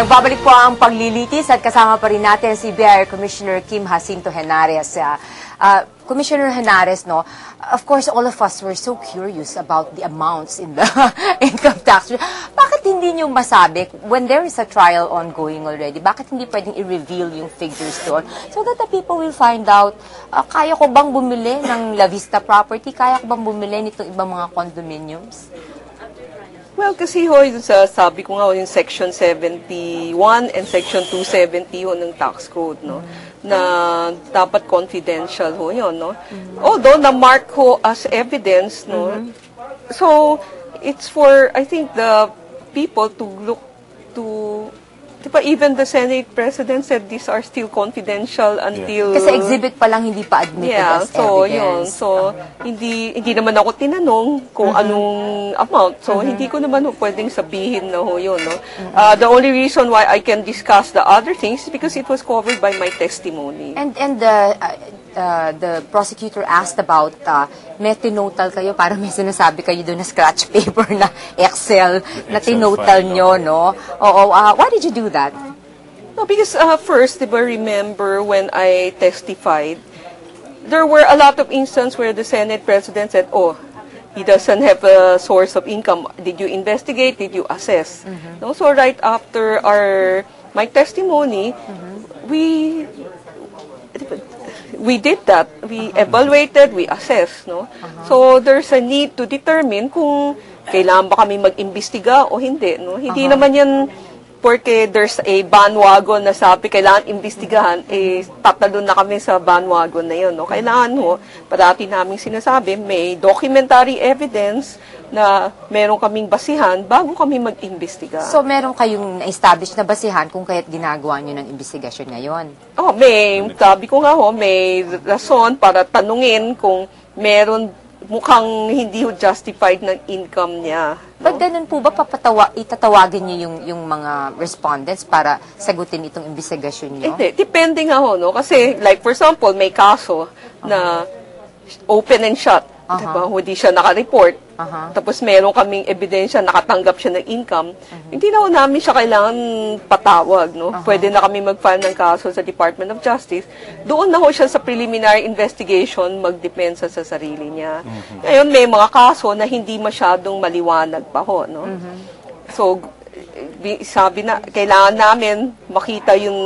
Nagbabalik po ang paglilitis at kasama pa rin natin si BIR Commissioner Kim Jacinto Henares. Commissioner Henares, no, of course, all of us were so curious about the amounts in the income tax. Bakit hindi nyo masabi, when there is a trial ongoing already, bakit hindi pwedeng i-reveal yung figures doon so that the people will find out, kaya ko bang bumili ng La Vista property? Kaya ko bang bumili nitong ibang mga condominiums? Well, kasi ho, sabi ko nga, yung Section 71 and Section 270 ho ng tax code, no? Na dapat confidential ho yun, no? Although, na-mark ho as evidence, no? So, it's for, I think, the people to look to, diba, even the Senate President said these are still confidential until... Kasi exhibit pa lang, hindi pa admitted as so, evidence. Yun. So, hindi naman ako tinanong kung anong amount. So, hindi ko naman ho pwedeng sabihin na ho yun. No? The only reason why I can discuss the other things is because it was covered by my testimony. And the prosecutor asked about may tinotal kayo, para may sinasabi kayo doon na scratch paper na Excel na tinotal nyo, no? Oo, why did you do that? No, because first, diba, remember when I testified, there were a lot of instances where the Senate President said, oh, he doesn't have a source of income. Did you investigate? Did you assess? No? So right after my testimony, we did that. We evaluated, we assessed, no? So there's a need to determine kung kailangan ba kami mag-imbestiga o hindi, no? Hindi naman yan porque there's a bandwagon na sabi kailangan imbestigahan, tatalon na kami sa bandwagon na yun, no? Kailangan ho, parati namin sinasabi, may documentary evidence na meron kaming basihan bago kami mag-imbestiga. So, meron kayong na-establish na basihan kung kaya't ginagawa nyo ng investigasyon ngayon? Oh, sabi ko nga ho, may rason para tanungin kung meron mukhang hindi ho justified ng income niya. No? But ganun po ba itatawagin niyo yung mga respondents para sagutin itong investigasyon niyo? Hindi, depende nga ho, no? Kasi, like for example, may kaso na open and shut. Diba? Hindi siya naka-report. Tapos meron kaming ebidensya, nakatanggap siya ng income. Hindi na ho namin siya kailangan patawag, no? Pwede na kami mag-file ng kaso sa Department of Justice. Doon na ho siya sa preliminary investigation magdepensa sa sarili niya. Ngayon, may mga kaso na hindi masyadong maliwanag pa ho, no? So, sabi na, kailangan namin makita yung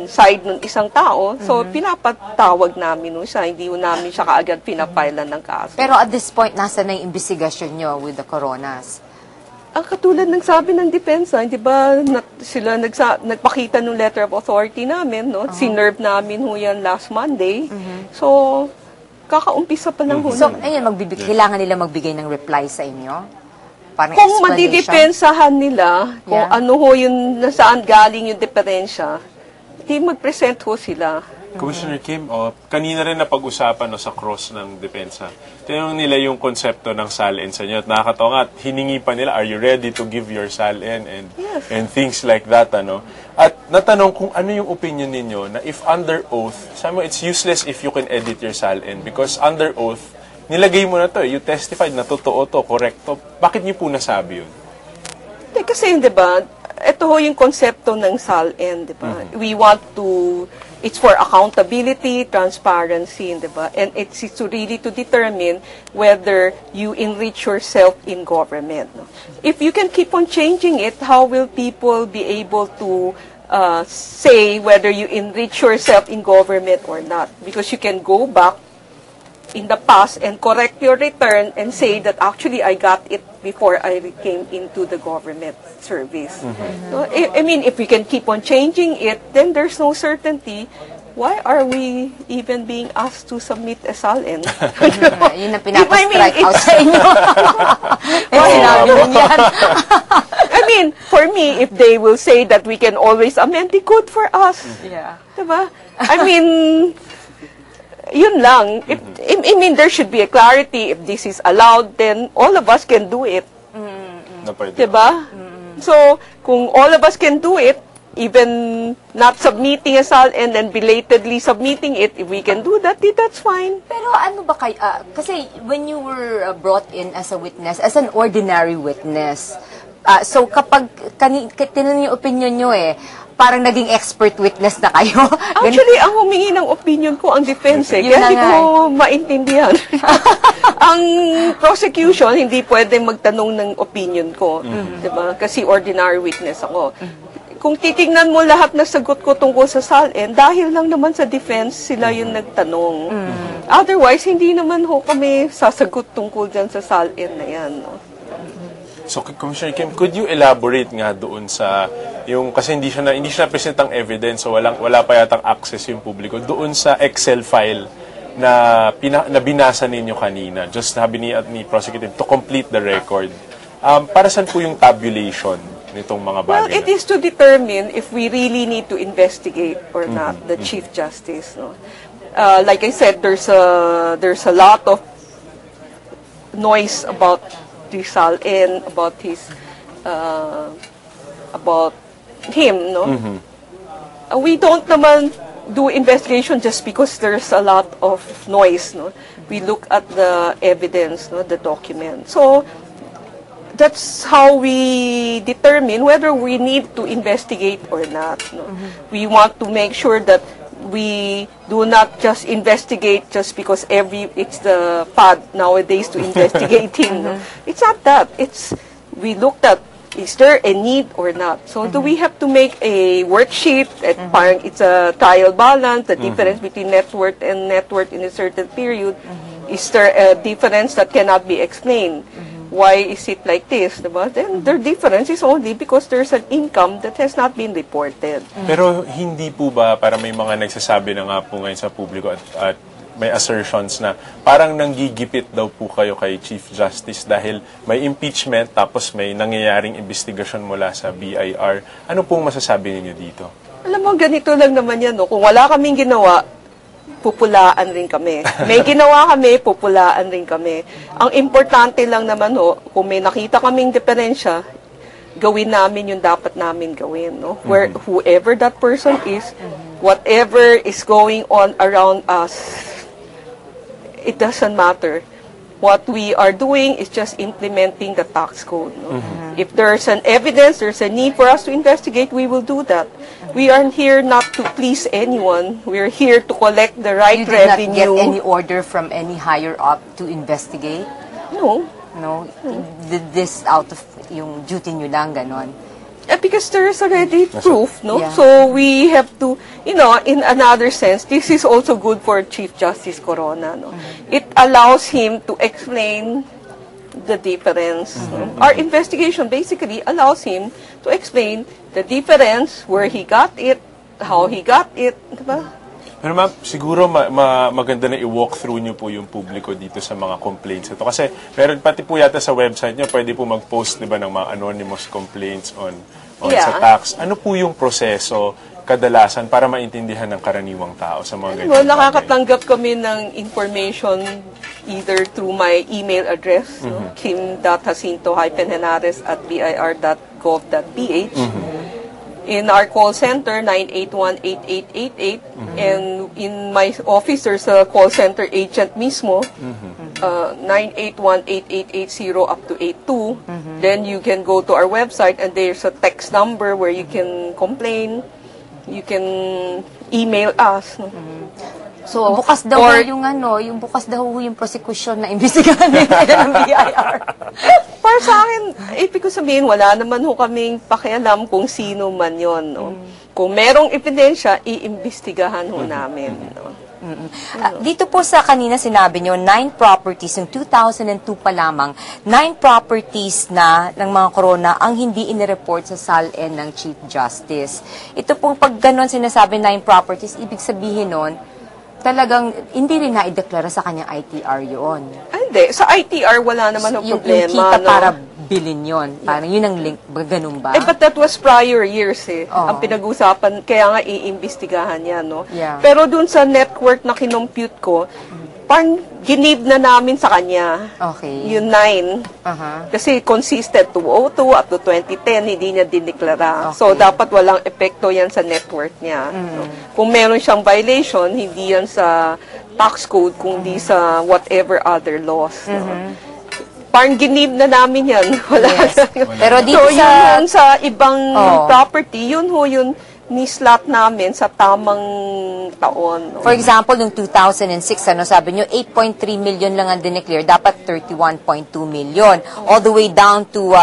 side ng isang tao. So, pinapatawag namin siya. Hindi namin siya kaagad pinapailan ng kaso. Pero at this point, nasa na yung investigasyon nyo with the coronas? Ang katulad ng sabi ng depensa, di ba, sila nagpakita ng letter of authority namin, no? Sinerve namin ho yan last Monday. So, kakaumpisa pa lang ho. So, ayun, kailangan nila magbigay ng reply sa inyo? Parang kung madidepensahan nila, kung ano ho yung nasaan galing yung diferensya, di mag-present ho sila. Commissioner Kim, kanina rin napag-usapan sa cross ng depensa. Tinanong nila yung konsepto ng SALN sa inyo at nakakatawa nga, hiningi pa nila, are you ready to give your SALN and things like that, ano? At natanong kung ano yung opinion ninyo na if under oath, sabi mo, it's useless if you can edit your SALN because under oath, nilagay mo na to, you testified na totoo to, correcto. Bakit niyo po nasabi yun? Kasi, di ba, ito ho yung konsepto ng SALN, di ba? We want to, it's for accountability, transparency, di ba? And it's to really to determine whether you enrich yourself in government. No? If you can keep on changing it, how will people be able to say whether you enrich yourself in government or not? Because you can go back in the past and correct your return and say that actually I got it before I came into the government service. So, I mean, if we can keep on changing it, then there's no certainty. Why are we even being asked to submit a SALN? Yun ang pinapa-strike out sa inyo. I mean, for me, if they will say that we can always amend, it good for us. Yeah. Diba? I mean, yun lang. I mean, there should be a clarity. If this is allowed, then all of us can do it. Diba? So, kung all of us can do it, even not submitting a SAL and then belatedly submitting it, if we can do that, that's fine. Pero ano ba kayo, kasi when you were brought in as a witness, as an ordinary witness, So kapag tinanong yung opinion nyo parang naging expert witness na kayo. Actually, ang humingi ng opinion ko ang defense Yun kaya na hindi nga ko maintindihan. Ang prosecution, hindi pwede magtanong ng opinion ko. Diba? Kasi ordinary witness ako. Kung titingnan mo lahat na sagot ko tungkol sa SALN, dahil lang naman sa defense, sila yung nagtanong. Otherwise, hindi naman kami sasagot tungkol dyan sa SALN na yan. No? So, Commissioner Kim, could you elaborate nga doon sa yung kasi hindi siya na present ang evidence, so wala pa yatang access yung publiko doon sa Excel file na binasa ninyo kanina. Just sabi ni prosecutor to complete the record. Para saan po yung tabulation nitong mga bagay? Well, it is to determine if we really need to investigate or not the Chief Justice. No? Like I said, there's a lot of noise about Rizal and about him, no? We don't naman do investigation just because there's a lot of noise, no? We look at the evidence, no, the document. So that's how we determine whether we need to investigate or not. No? We want to make sure that we do not just investigate just because it's the fad nowadays to investigating. No? It's not that. We looked at, is there a need or not? So do we have to make a worksheet at parang it's a trial balance, the difference between net worth and net worth in a certain period? Is there a difference that cannot be explained? Why is it like this? Diba? Then their difference is only because there's an income that has not been reported. Pero hindi po ba, para may mga nagsasabi na nga po ngayon sa publiko at may assertions na parang nanggigipit daw po kayo kay Chief Justice dahil may impeachment tapos may nangyayaring investigasyon mula sa BIR. Ano pong masasabi ninyo dito? Alam mo, ganito lang naman yan. No? Kung wala kaming ginawa, pupulaan rin kami. May ginawa kami, pupulaan rin kami. Ang importante lang naman, kung may nakita kaming diferensya, gawin namin yung dapat namin gawin. No? Where whoever that person is, whatever is going on around us, it doesn't matter. What we are doing is just implementing the tax code. No? If there's an evidence, there's a need for us to investigate, we will do that. We are here not to please anyone. We are here to collect the right You did revenue. not get any order from any higher up to investigate? No. No? Did this out of yung duty nyo lang, ganon? Because there is already proof, no? Yeah. So we have to, in another sense, this is also good for Chief Justice Corona, no? It allows him to explain the difference. No? Our investigation basically allows him to explain the difference, where he got it, how he got it, diba? Pero ma'am, siguro maganda na i-walk through nyo po yung publiko dito sa mga complaints ito. Kasi meron pati po yata sa website nyo, pwede po mag-post diba, ng mga anonymous complaints on sa tax. Ano po yung proseso kadalasan para maintindihan ng karaniwang tao sa mga ganyan? Well, nakakatanggap kami ng information either through my email address, kim.jacinto-henares@bir.gov.ph. In our call center, 981-8888. And in my office, there's a call center agent mismo, 981-8880 up to 82. Then you can go to our website and there's a text number where you can complain. You can email us. No? So, bukas daw yung bukas daw yung prosecution na imbestigahan nila ng BIR. Para sa akin, ibig ko sabihin, wala naman kaming pakialam kung sino man yon. No? Kung merong ebidensya, iimbestigahan namin. No? Dito po sa kanina sinabi nyo, 9 properties, yung 2002 pa lamang, 9 properties na ng mga corona ang hindi inireport sa SALN ng Chief Justice. Ito pong pag ganon sinasabi 9 properties, ibig sabihin nun, talagang hindi rin na-ideklara sa kanyang ITR yun. Hindi. Sa ITR, wala naman Yung problema. kita para bilin yun. Parang yun ang link. Ganun ba? But that was prior years Oo. Ang pinag-usapan, kaya nga iimbestigahan yan, no? Yeah. Pero dun sa network na kinompute ko, parang ginib na namin sa kanya. Okay. Yung 9. Kasi consistent 202 up to 2010, hindi niya dineklara. Okay. So, dapat walang epekto yan sa network niya. No? Kung meron siyang violation, hindi yan sa tax code, kundi sa whatever other laws. No? parang ginib na namin yan. Wala Yes. na. Pero dito So, sa... yun sa ibang Oo. property, yun ho yun ni-slot namin sa tamang taon. No? For example, noong 2006, sabi nyo, 8.3 million lang ang dineclare, dapat 31.2 million. All the way down to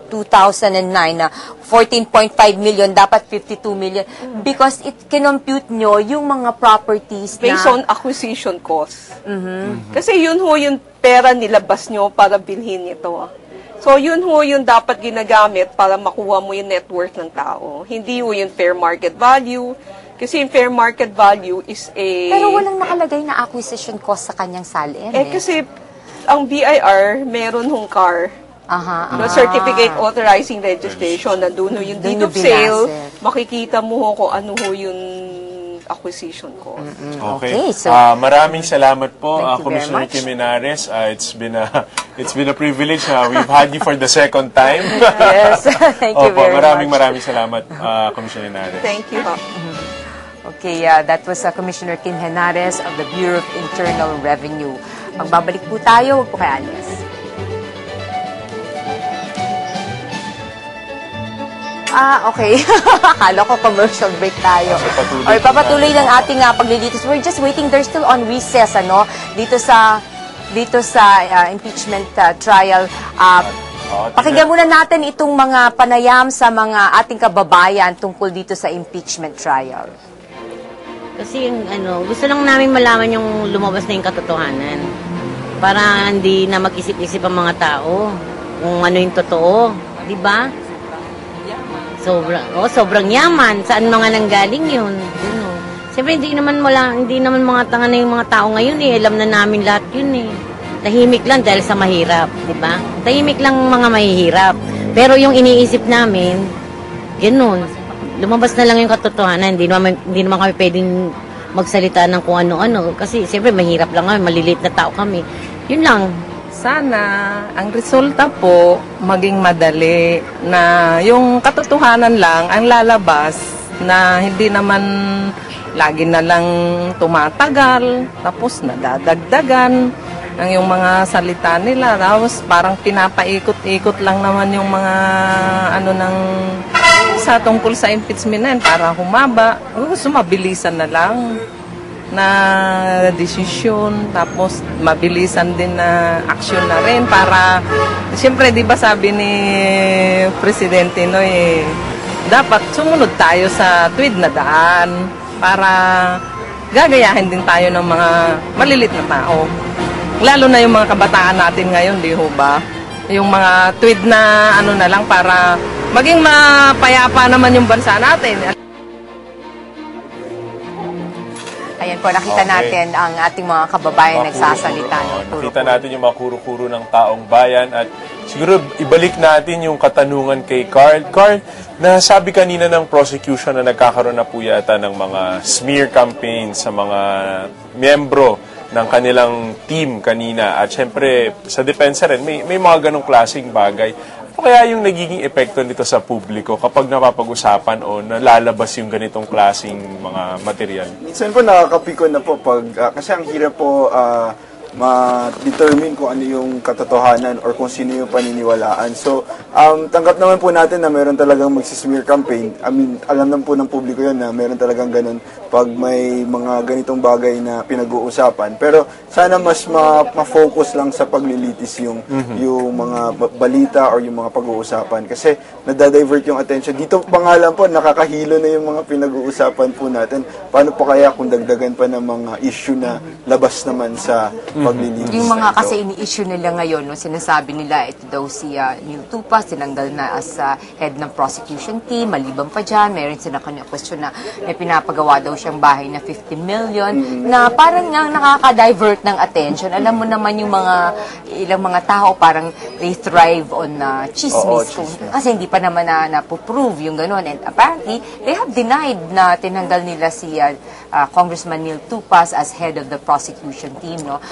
2009 na 14.5 million, dapat 52 million. Because it kinompute nyo yung mga properties Based na... on acquisition cost. Kasi yun ho yung pera nilabas nyo para bilhin ito. So, yun ho yung dapat ginagamit para makuha mo yung net worth ng tao. Hindi ho yung fair market value. Kasi yung fair market value is a... Pero walang nakalagay na acquisition cost sa kanyang SALN. kasi ang BIR, meron hong CAR. No, Certificate Authorizing Registration. Nandun ho yung deed Doon of yung sale. binase. Makikita mo ho kung ano ho yung acquisition cost. Okay, so- Maraming salamat po, Thank you very Commissioner much. Kim Henares. It's been a privilege. We've had you for the second time. Yes, thank you very much. Maraming salamat, Commissioner Henares. Thank you. Okay, that was Commissioner Kim Henares of the Bureau of Internal Revenue. Magbabalik po tayo, huwag po kayo alis. Okay. Akala ko commercial break tayo. Papatuloy Okay, po papatuloy tayo. ng ating paglilitis. We're just waiting. They're still on recess, dito sa impeachment trial. Pakinggan muna natin itong mga panayam sa mga ating kababayan tungkol dito sa impeachment trial. Kasi yung gusto lang namin malaman yung lumabas na yung katotohanan. Para hindi na mag-isip-isip ang mga tao kung ano yung totoo. Di ba? Sobrang yaman. Saan mga nanggaling yun? Siyempre, hindi naman mga tanga na yung mga tao ngayon eh. Alam na namin lahat yun eh. Tahimik lang dahil sa mahirap, di ba? Tahimik lang mga mahihirap. Pero yung iniisip namin, ganun. Lumabas na lang yung katotohanan. Hindi naman kami pwedeng magsalita ng kung ano-ano. Kasi siyempre, mahirap lang kami. Malilit na tao kami. Yun lang. Sana ang resulta po maging madali na yung katotohanan lang ang lalabas na hindi naman lagi na lang tumatagal tapos nadadagdagan ang yung mga salita nila tapos parang pinapaikot-ikot lang naman yung mga sa tungkol sa impeachment na yun para humaba. Gusto mabilisan na lang na desisyon, tapos mabilisan din na aksyon na rin para, siyempre, di ba sabi ni Presidente Noy, dapat sumunod tayo sa tuwid na daan para gagayahin din tayo ng mga malilit na tao. Lalo na yung mga kabataan natin ngayon, di ho ba? Yung mga tuwid na na lang para maging mapayapa naman yung bansa natin. Ayan po, nakita natin ang ating mga kababayan nagsasalita. Nakita natin yung mga kuro-kuro ng taong bayan at siguro ibalik natin yung katanungan kay Carl. Carl, nasabi kanina ng prosecution na nagkakaroon na po yata ng mga smear campaign sa mga miyembro ng kanilang team kanina. At syempre, sa depensa rin, may mga ganong klaseng bagay. Ano kaya yung nagiging epekto nito sa publiko kapag napapag-usapan o nalalabas yung ganitong klaseng mga material? Minsan po nakakapikon na po kasi ang hirap po ma-determine kung ano yung katotohanan or kung sino yung paniniwalaan. So, tanggap naman po natin na meron talagang magsismear campaign. I mean, alam naman po ng publiko yun na meron talagang ganun pag may mga ganitong bagay na pinag-uusapan. Pero sana mas ma-focus lang sa paglilitis yung mga balita or yung mga pag-uusapan. Kasi nadadivert yung attention. Dito pa nga lang po, nakakahilo na yung mga pinag-uusapan po natin. Paano pa kaya kung dagdagan pa ng mga issue na labas naman sa paglilitis? Yung mga na ito? kasi ini-issue nila ngayon, sinasabi nila ito daw si Neil Tupas, tinanggal na as head ng prosecution team, maliban pa dyan, meron sila kanya question na may pinapagawa daw siyang bahay na 50 million, na parang nga nakaka-divert ng attention. Alam mo naman yung ilang mga tao parang they thrive on chismis. Kasi hindi pa naman na-prove yung gano'n. And apparently, they have denied na tinanggal nila si Congressman Neil Tupas as head of the prosecution team, no?